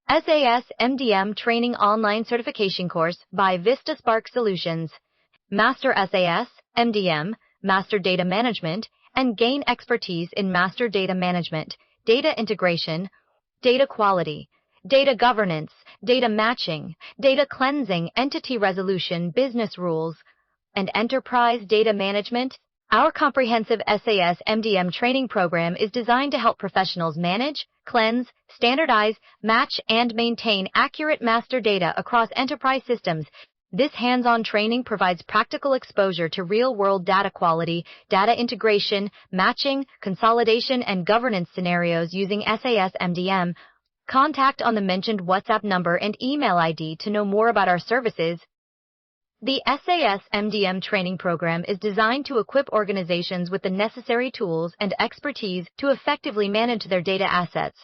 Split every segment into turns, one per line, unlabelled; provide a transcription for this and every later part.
SAS MDM Training Online Certification Course by Vistasparks Solutions. Master SAS, MDM, Master Data Management, and gain expertise in Master Data Management, Data Integration, Data Quality, Data Governance, Data Matching, Data Cleansing, Entity Resolution, Business Rules, and Enterprise Data Management. Our comprehensive SAS MDM training program is designed to help professionals manage, cleanse, standardize, match, and maintain accurate master data across enterprise systems. This hands-on training provides practical exposure to real-world data quality, data integration, matching, consolidation, and governance scenarios using SAS MDM. Contact on the mentioned WhatsApp number and email ID to know more about our services. The SAS MDM training program is designed to equip organizations with the necessary tools and expertise to effectively manage their data assets.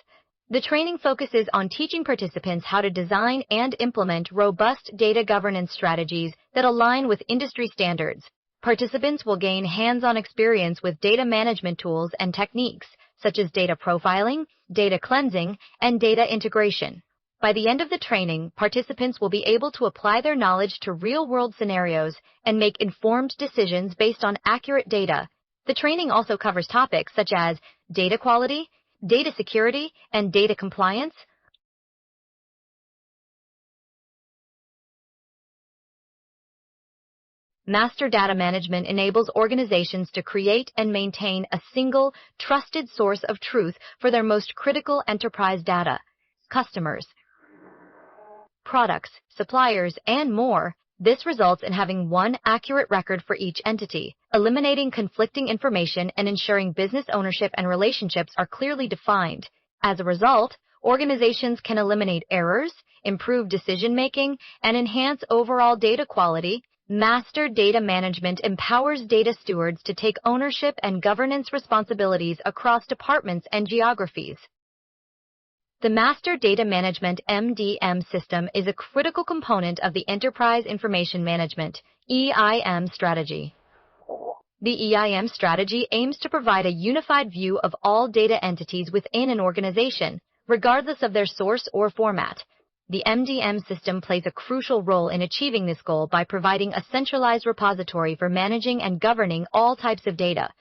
The training focuses on teaching participants how to design and implement robust data governance strategies that align with industry standards. Participants will gain hands-on experience with data management tools and techniques, such as data profiling, data cleansing, and data integration. By the end of the training, participants will be able to apply their knowledge to real-world scenarios and make informed decisions based on accurate data. The training also covers topics such as data quality, data security, and data compliance. Master data management enables organizations to create and maintain a single, trusted source of truth for their most critical enterprise data, customers, products, suppliers, and more. This results in having one accurate record for each entity, eliminating conflicting information and ensuring business ownership and relationships are clearly defined. As a result, organizations can eliminate errors, improve decision-making, and enhance overall data quality. Master data management empowers data stewards to take ownership and governance responsibilities across departments and geographies. The Master Data Management MDM system is a critical component of the Enterprise Information Management (EIM) strategy. The EIM strategy aims to provide a unified view of all data entities within an organization, regardless of their source or format. The MDM system plays a crucial role in achieving this goal by providing a centralized repository for managing and governing all types of data.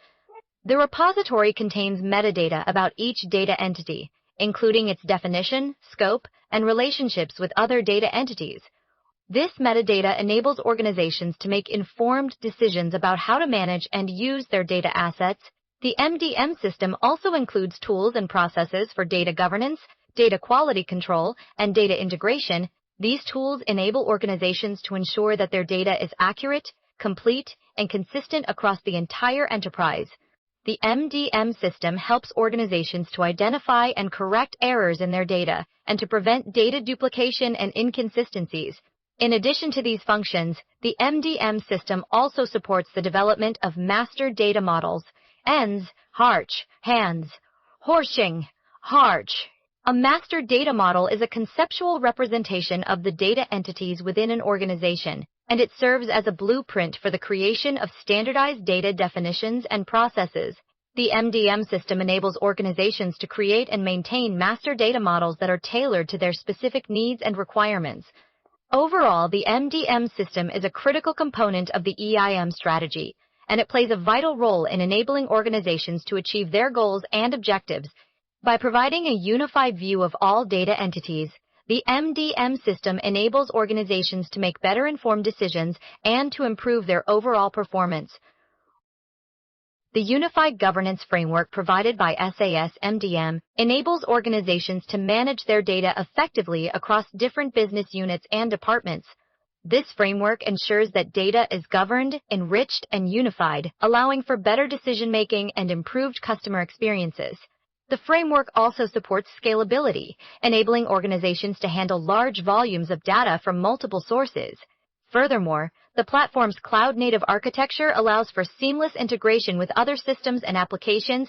The repository contains metadata about each data entity, including its definition, scope, and relationships with other data entities. This metadata enables organizations to make informed decisions about how to manage and use their data assets. The MDM system also includes tools and processes for data governance, data quality control, and data integration. These tools enable organizations to ensure that their data is accurate, complete, and consistent across the entire enterprise. The MDM system helps organizations to identify and correct errors in their data and to prevent data duplication and inconsistencies. In addition to these functions, the MDM system also supports the development of master data models. ENS, HARCH, HANDS, Horsing, HARCH. A master data model is a conceptual representation of the data entities within an organization, and it serves as a blueprint for the creation of standardized data definitions and processes. The MDM system enables organizations to create and maintain master data models that are tailored to their specific needs and requirements. Overall, the MDM system is a critical component of the EIM strategy, and it plays a vital role in enabling organizations to achieve their goals and objectives. By providing a unified view of all data entities, the MDM system enables organizations to make better informed decisions and to improve their overall performance. The unified governance framework provided by SAS MDM enables organizations to manage their data effectively across different business units and departments. This framework ensures that data is governed, enriched, and unified, allowing for better decision-making and improved customer experiences. The framework also supports scalability, enabling organizations to handle large volumes of data from multiple sources. Furthermore, the platform's cloud-native architecture allows for seamless integration with other systems and applications.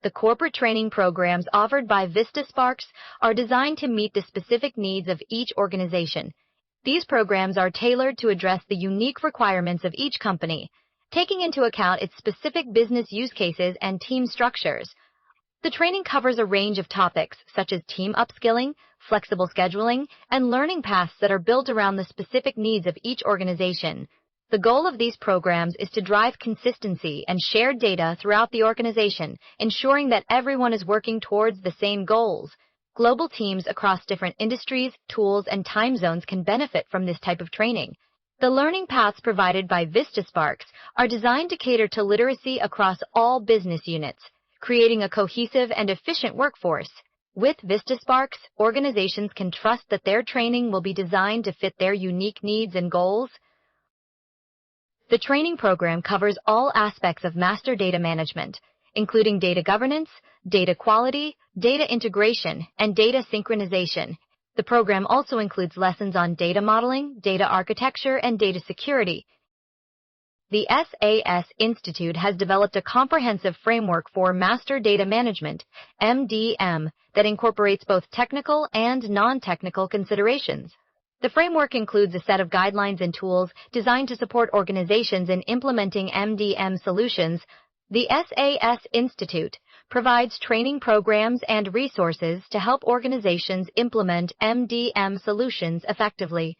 The corporate training programs offered by Vistasparks are designed to meet the specific needs of each organization. These programs are tailored to address the unique requirements of each company. taking into account its specific business use cases and team structures. The training covers a range of topics such as team upskilling, flexible scheduling, and learning paths that are built around the specific needs of each organization. The goal of these programs is to drive consistency and shared data throughout the organization, ensuring that everyone is working towards the same goals. Global teams across different industries, tools, and time zones can benefit from this type of training. The learning paths provided by Vistasparks are designed to cater to literacy across all business units, creating a cohesive and efficient workforce. With Vistasparks, organizations can trust that their training will be designed to fit their unique needs and goals. The training program covers all aspects of master data management, including data governance, data quality, data integration, and data synchronization. The program also includes lessons on data modeling, data architecture, and data security. The SAS Institute has developed a comprehensive framework for master data management, MDM, that incorporates both technical and non-technical considerations. The framework includes a set of guidelines and tools designed to support organizations in implementing MDM solutions. The SAS Institute provides training programs and resources to help organizations implement MDM solutions effectively.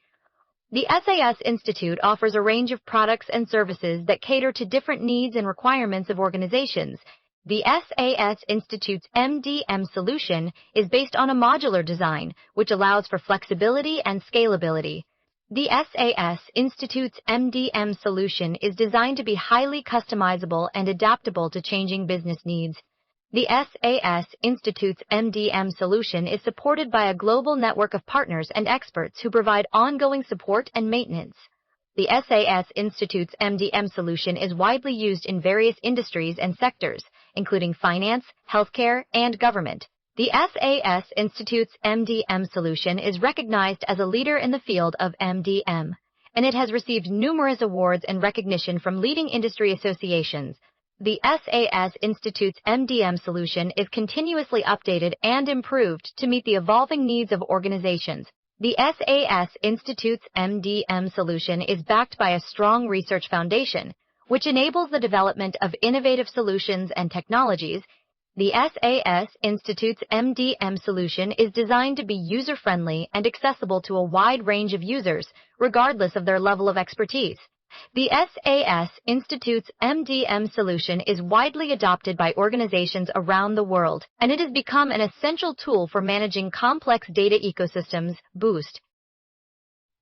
The SAS Institute offers a range of products and services that cater to different needs and requirements of organizations. The SAS Institute's MDM solution is based on a modular design, which allows for flexibility and scalability. The SAS Institute's MDM solution is designed to be highly customizable and adaptable to changing business needs. The SAS Institute's MDM solution is supported by a global network of partners and experts who provide ongoing support and maintenance. The SAS Institute's MDM solution is widely used in various industries and sectors, including finance, healthcare, and government. The SAS Institute's MDM solution is recognized as a leader in the field of MDM, and it has received numerous awards and recognition from leading industry associations. The SAS Institute's MDM solution is continuously updated and improved to meet the evolving needs of organizations. The SAS Institute's MDM solution is backed by a strong research foundation, which enables the development of innovative solutions and technologies. The SAS Institute's MDM solution is designed to be user-friendly and accessible to a wide range of users, regardless of their level of expertise. The SAS Institute's MDM solution is widely adopted by organizations around the world, and it has become an essential tool for managing complex data ecosystems. Boost.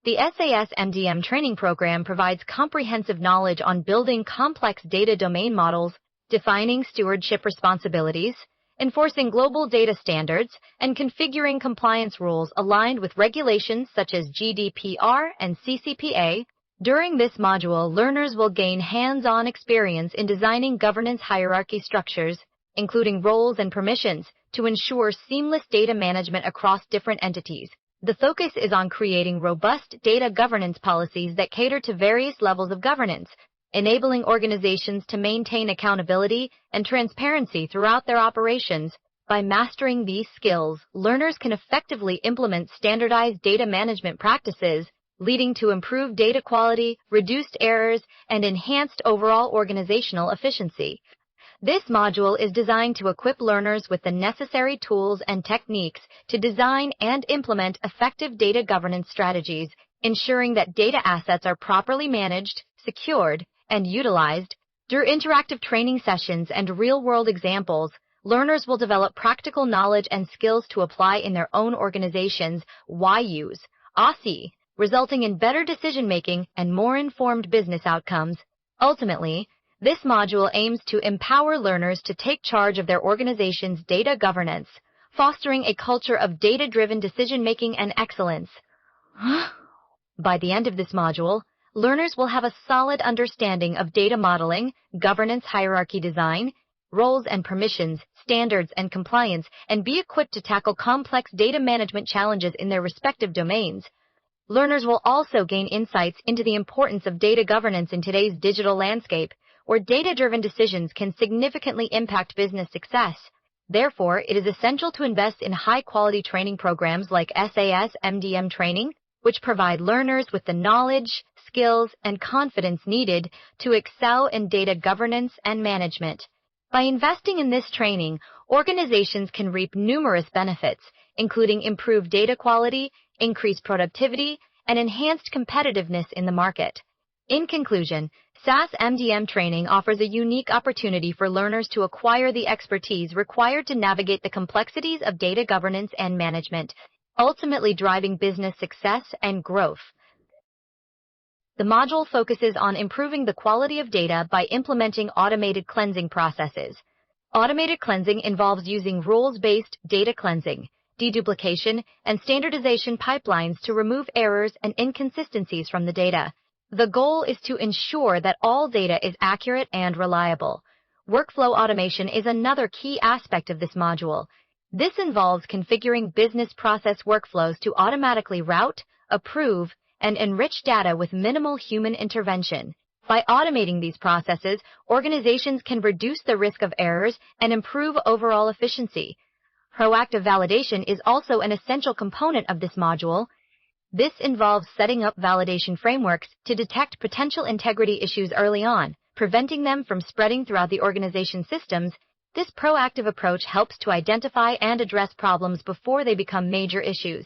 The SAS MDM training program provides comprehensive knowledge on building complex data domain models, defining stewardship responsibilities, enforcing global data standards, and configuring compliance rules aligned with regulations such as GDPR and CCPA. During this module, learners will gain hands-on experience in designing governance hierarchy structures, including roles and permissions, to ensure seamless data management across different entities. The focus is on creating robust data governance policies that cater to various levels of governance, enabling organizations to maintain accountability and transparency throughout their operations. By mastering these skills, learners can effectively implement standardized data management practices, leading to improved data quality, reduced errors, and enhanced overall organizational efficiency. This module is designed to equip learners with the necessary tools and techniques to design and implement effective data governance strategies, ensuring that data assets are properly managed, secured, and utilized. Through interactive training sessions and real-world examples, learners will develop practical knowledge and skills to apply in their own organizations. Use ASI, resulting in better decision-making and more informed business outcomes. Ultimately, this module aims to empower learners to take charge of their organization's data governance, fostering a culture of data-driven decision-making and excellence. By the end of this module, learners will have a solid understanding of data modeling, governance hierarchy design, roles and permissions, standards and compliance, and be equipped to tackle complex data management challenges in their respective domains. Learners will also gain insights into the importance of data governance in today's digital landscape, where data-driven decisions can significantly impact business success. Therefore, it is essential to invest in high-quality training programs like SAS MDM Training, which provide learners with the knowledge, skills, and confidence needed to excel in data governance and management. By investing in this training, organizations can reap numerous benefits, including improved data quality, increased productivity, and enhanced competitiveness in the market. In conclusion, SAS MDM training offers a unique opportunity for learners to acquire the expertise required to navigate the complexities of data governance and management, ultimately driving business success and growth. The module focuses on improving the quality of data by implementing automated cleansing processes. Automated cleansing involves using rules-based data cleansing, deduplication, and standardization pipelines to remove errors and inconsistencies from the data. The goal is to ensure that all data is accurate and reliable. Workflow automation is another key aspect of this module. This involves configuring business process workflows to automatically route, approve, and enrich data with minimal human intervention. By automating these processes, organizations can reduce the risk of errors and improve overall efficiency. Proactive validation is also an essential component of this module. This involves setting up validation frameworks to detect potential integrity issues early on, preventing them from spreading throughout the organization's systems. This proactive approach helps to identify and address problems before they become major issues.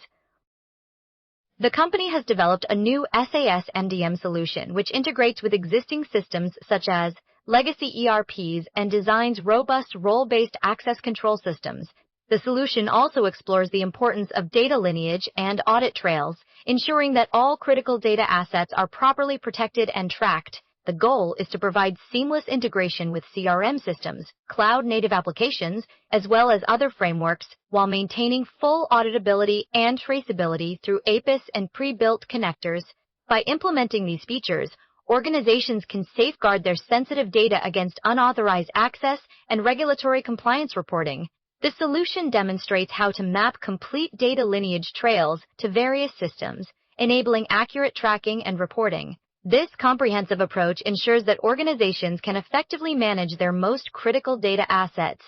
The company has developed a new SAS MDM solution which integrates with existing systems such as legacy ERPs and designs robust role-based access control systems. The solution also explores the importance of data lineage and audit trails, ensuring that all critical data assets are properly protected and tracked. The goal is to provide seamless integration with CRM systems, cloud-native applications, as well as other frameworks, while maintaining full auditability and traceability through APIS and pre-built connectors. By implementing these features, organizations can safeguard their sensitive data against unauthorized access and regulatory compliance reporting. The solution demonstrates how to map complete data lineage trails to various systems, enabling accurate tracking and reporting. This comprehensive approach ensures that organizations can effectively manage their most critical data assets.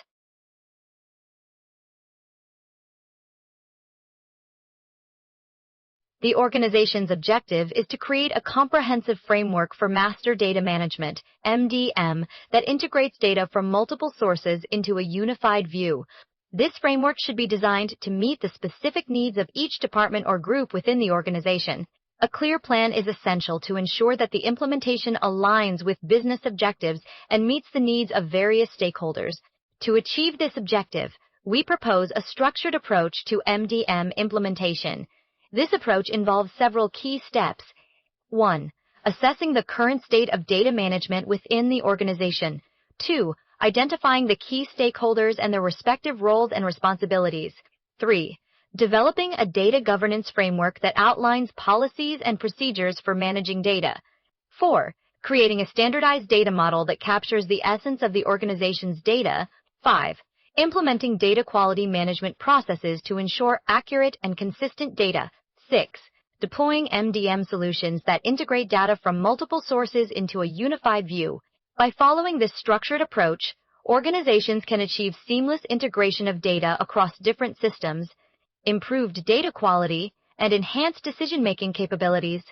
The organization's objective is to create a comprehensive framework for master data management, MDM, that integrates data from multiple sources into a unified view. This framework should be designed to meet the specific needs of each department or group within the organization. A clear plan is essential to ensure that the implementation aligns with business objectives and meets the needs of various stakeholders. To achieve this objective, we propose a structured approach to MDM implementation. This approach involves several key steps. 1. Assessing the current state of data management within the organization. 2. Identifying the key stakeholders and their respective roles and responsibilities. 3. Developing a data governance framework that outlines policies and procedures for managing data. 4. Creating a standardized data model that captures the essence of the organization's data. 5. Implementing data quality management processes to ensure accurate and consistent data. 6. Deploying MDM solutions that integrate data from multiple sources into a unified view. By following this structured approach, organizations can achieve seamless integration of data across different systems, improved data quality, and enhanced decision-making capabilities.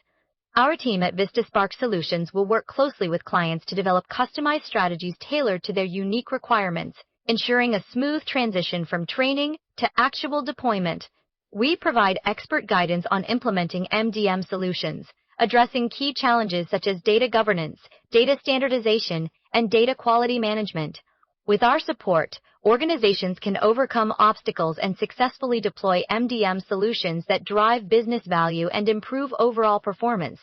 Our team at Vistasparks Solutions will work closely with clients to develop customized strategies tailored to their unique requirements, ensuring a smooth transition from training to actual deployment. We provide expert guidance on implementing MDM solutions, addressing key challenges such as data governance, data standardization, and data quality management. With our support, organizations can overcome obstacles and successfully deploy MDM solutions that drive business value and improve overall performance.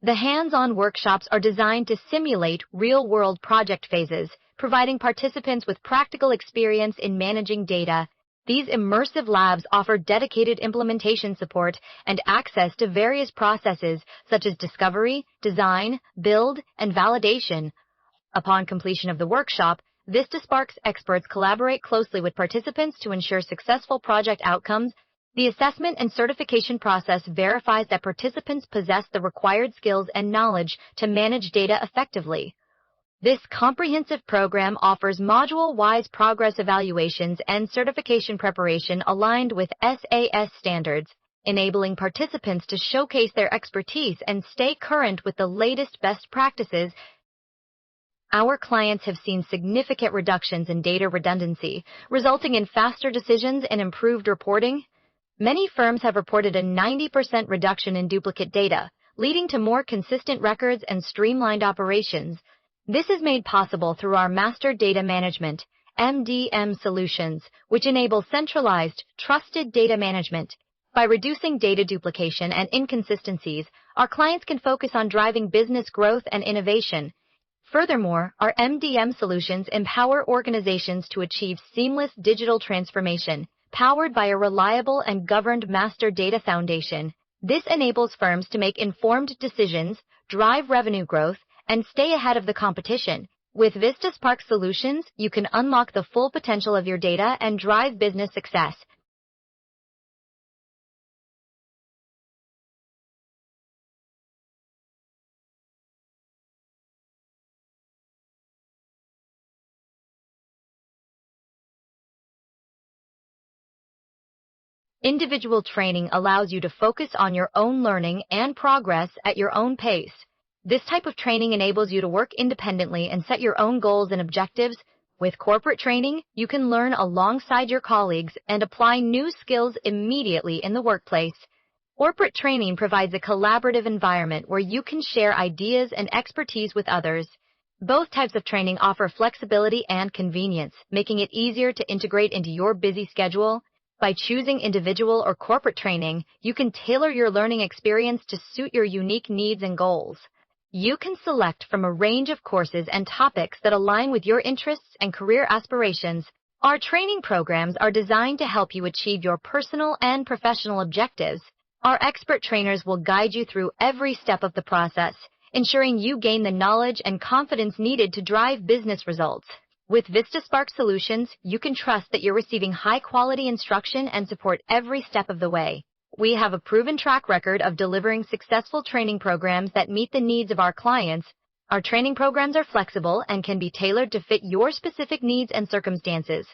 The hands-on workshops are designed to simulate real-world project phases, providing participants with practical experience in managing data. These immersive labs offer dedicated implementation support and access to various processes such as discovery, design, build, and validation. Upon completion of the workshop, Vistasparks experts collaborate closely with participants to ensure successful project outcomes. The assessment and certification process verifies that participants possess the required skills and knowledge to manage data effectively. This comprehensive program offers module-wise progress evaluations and certification preparation aligned with SAS standards. enabling participants to showcase their expertise and stay current with the latest best practices. Our clients have seen significant reductions in data redundancy, resulting in faster decisions and improved reporting. Many firms have reported a 90% reduction in duplicate data, leading to more consistent records and streamlined operations. This is made possible through our Master Data Management, MDM solutions, which enable centralized, trusted data management. By reducing data duplication and inconsistencies, our clients can focus on driving business growth and innovation. Furthermore, our MDM solutions empower organizations to achieve seamless digital transformation, powered by a reliable and governed master data foundation. This enables firms to make informed decisions, drive revenue growth, and stay ahead of the competition. With Vistasparks solutions, you can unlock the full potential of your data and drive business success. Individual training allows you to focus on your own learning and progress at your own pace. This type of training enables you to work independently and set your own goals and objectives. With corporate training, you can learn alongside your colleagues and apply new skills immediately in the workplace. Corporate training provides a collaborative environment where you can share ideas and expertise with others. Both types of training offer flexibility and convenience, making it easier to integrate into your busy schedule. By choosing individual or corporate training, you can tailor your learning experience to suit your unique needs and goals. You can select from a range of courses and topics that align with your interests and career aspirations. Our training programs are designed to help you achieve your personal and professional objectives. Our expert trainers will guide you through every step of the process, ensuring you gain the knowledge and confidence needed to drive business results. With Vistasparks solutions, you can trust that you're receiving high-quality instruction and support every step of the way. We have a proven track record of delivering successful training programs that meet the needs of our clients. Our training programs are flexible and can be tailored to fit your specific needs and circumstances.